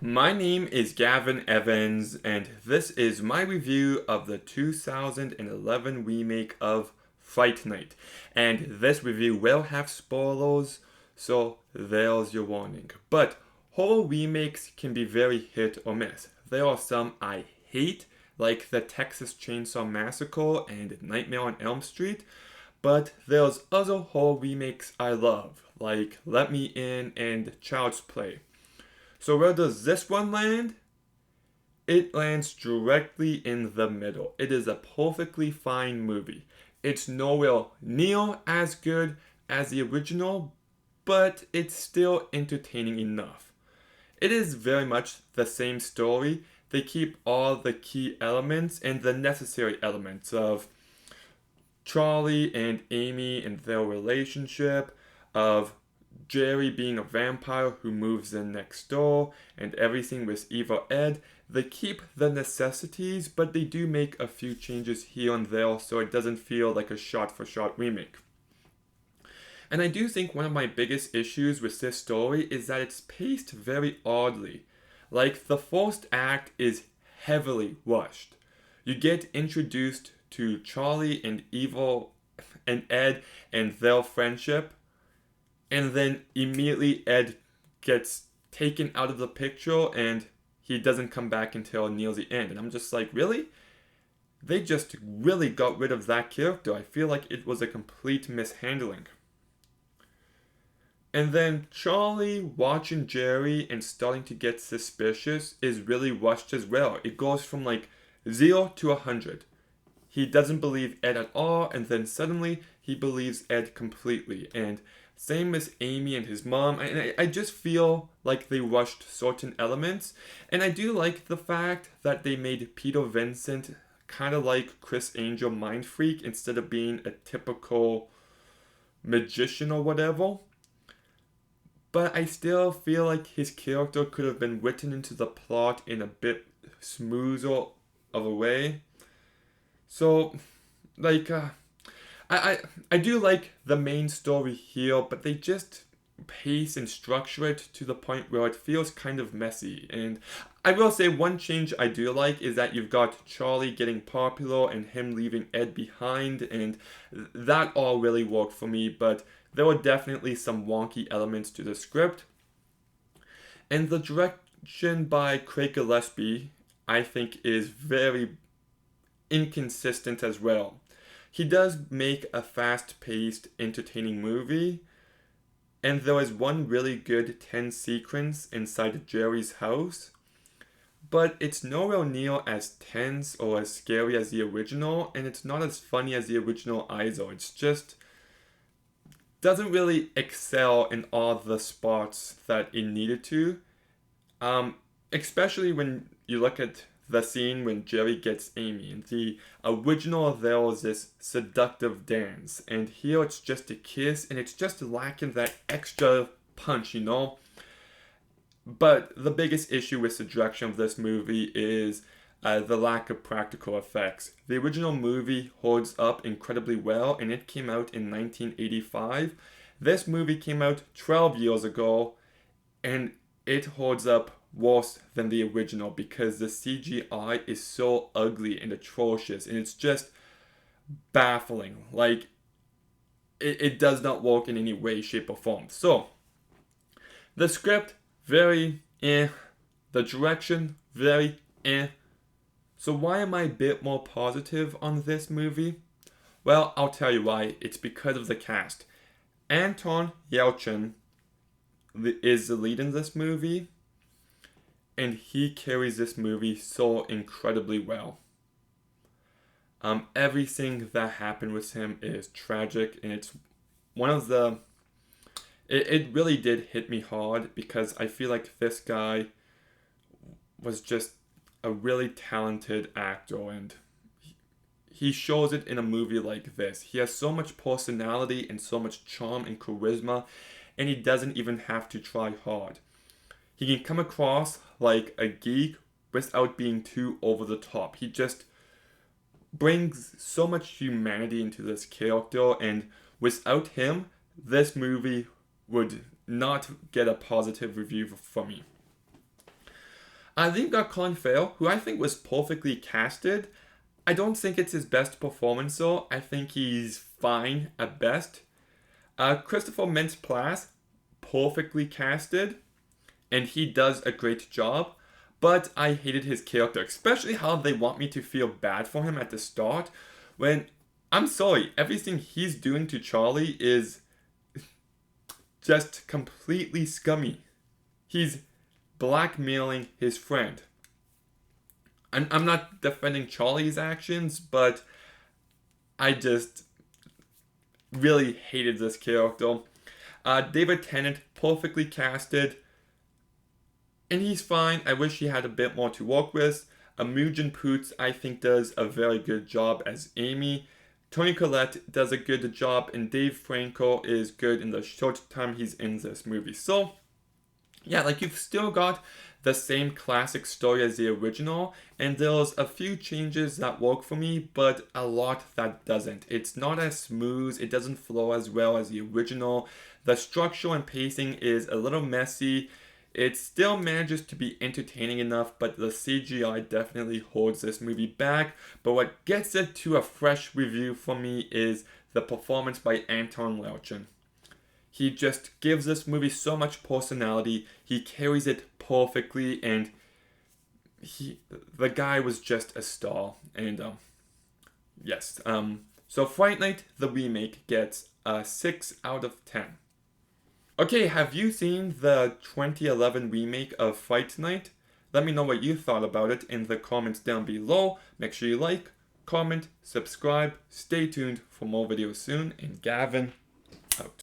My name is Gavin Evans, and this is my review of the 2011 remake of Fright Night. And this review will have spoilers, so there's your warning. But horror remakes can be very hit or miss. There are some I hate, like the Texas Chainsaw Massacre and Nightmare on Elm Street, but there's other horror remakes I love, like Let Me In and Child's Play. So where does this one land? It lands directly in the middle. It is a perfectly fine movie. It's nowhere near as good as the original, but it's still entertaining enough. It is very much the same story. They keep all the key elements and the necessary elements of Charlie and Amy and their relationship, of Jerry being a vampire who moves in next door, and everything with Eva Ed. They keep the necessities, but they do make a few changes here and there so it doesn't feel like a shot for shot remake. And I do think one of my biggest issues with this story is that it's paced very oddly. Like, the first act is heavily rushed. You get introduced to Charlie and Eva and Ed and their friendship, and then immediately Ed gets taken out of the picture and he doesn't come back until near the end. And I'm just like, really? They just really got rid of that character. I feel like it was a complete mishandling. And then Charlie watching Jerry and starting to get suspicious is really rushed as well. It goes from like 0 to 100. He doesn't believe Ed at all, and then suddenly he believes Ed completely. And same as Amy and his mom. And I just feel like they rushed certain elements. And I do like the fact that they made Peter Vincent kind of like Chris Angel Mind Freak instead of being a typical magician or whatever. But I still feel like his character could have been written into the plot in a bit smoother of a way. So, like, I do like the main story here, but they just pace and structure it to the point where it feels kind of messy. And I will say one change I do like is that you've got Charlie getting popular and him leaving Ed behind, and that all really worked for me, but there were definitely some wonky elements to the script. And the direction by Craig Gillespie, I think, is very inconsistent as well. He does make a fast paced, entertaining movie, and there is one really good tense sequence inside Jerry's house, but it's nowhere near as tense or as scary as the original, and it's not as funny as the original either. It's just doesn't really excel in all the spots that it needed to. Especially when you look at the scene when Jerry gets Amy. In the original, there was this seductive dance, and here it's just a kiss, and it's just lacking that extra punch, you know? But the biggest issue with the direction of this movie is the lack of practical effects. The original movie holds up incredibly well, and it came out in 1985. This movie came out 12 years ago, and it holds up worse than the original because the CGI is so ugly and atrocious, and it's just baffling. Like, it does not work in any way, shape, or form. So, the script, very eh. The direction, very eh. So why am I a bit more positive on this movie? Well, I'll tell you why. It's because of the cast. Anton Yelchin is the lead in this movie, and he carries this movie so incredibly well. Everything that happened with him is tragic, and it's one of the. It really did hit me hard because I feel like this guy was just a really talented actor, and he shows it in a movie like this. He has so much personality and so much charm and charisma, and he doesn't even have to try hard. He can come across like a geek without being too over the top. He just brings so much humanity into this character, and without him, this movie would not get a positive review from me. Then you got Colin Farrell, who I think was perfectly casted. I don't think it's his best performance though. I think he's fine at best. Christopher Mintz-Plasse, perfectly casted, and he does a great job. But I hated his character, especially how they want me to feel bad for him at the start. When, I'm sorry, everything he's doing to Charlie is just completely scummy. He's blackmailing his friend. I'm not defending Charlie's actions, but I just really hated this character. David Tennant, perfectly casted, and he's fine. I wish he had a bit more to work with. Imogen Poots, I think, does a very good job as Amy. Toni Collette does a good job, and Dave Franco is good in the short time he's in this movie. So, yeah, like, you've still got the same classic story as the original, and there's a few changes that work for me, but a lot that doesn't. It's not as smooth, it doesn't flow as well as the original. The structure and pacing is a little messy. It still manages to be entertaining enough, but the CGI definitely holds this movie back. But what gets it to a fresh review for me is the performance by Anton Yelchin. He just gives this movie so much personality. He carries it perfectly, and the guy was just a star. And yes, so Fright Night, the remake, gets a 6 out of 10. Okay, have you seen the 2011 remake of Fright Night? Let me know what you thought about it in the comments down below. Make sure you like, comment, subscribe, stay tuned for more videos soon, and Gavin